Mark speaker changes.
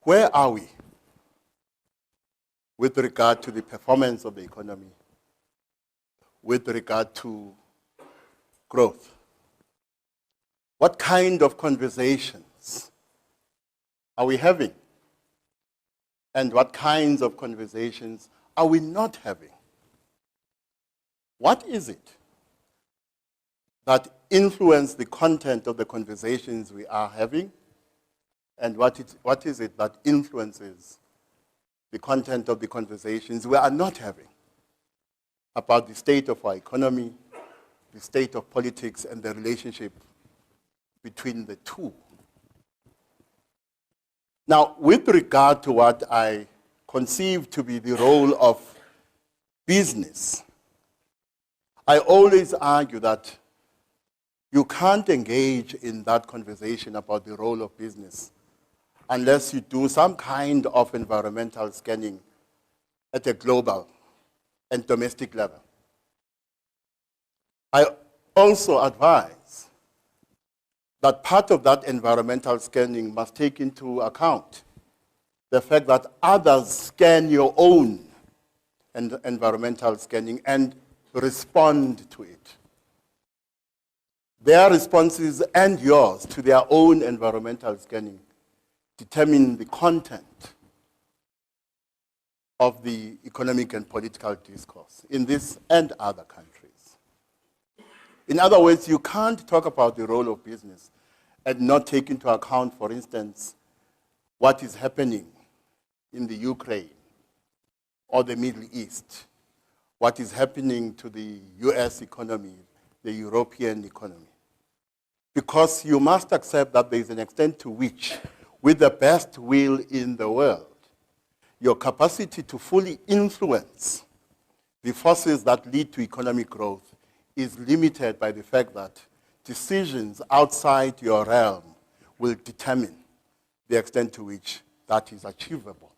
Speaker 1: Where are we with regard to the performance of the economy, with regard to growth? What kind of conversations are we having? And what kinds of conversations are we not having? What is it that influence the content of the conversations we are having? And what is it that influences the content of the conversations we are not having about the state of our economy, the state of politics, and the relationship between the two? Now, with regard to what I conceive to be the role of business, I always argue that you can't engage in that conversation about the role of business unless you do some kind of environmental scanning at a global and domestic level. I also advise that part of that environmental scanning must take into account the fact that others scan your own environmental scanning and respond to it. Their responses and yours to their own environmental scanning determine the content of the economic and political discourse in this and other countries. In other words, you can't talk about the role of business and not take into account, for instance, what is happening in the Ukraine or the Middle East, what is happening to the US economy, the European economy. Because you must accept that there is an extent to which, with the best will in the world, your capacity to fully influence the forces that lead to economic growth is limited by the fact that decisions outside your realm will determine the extent to which that is achievable.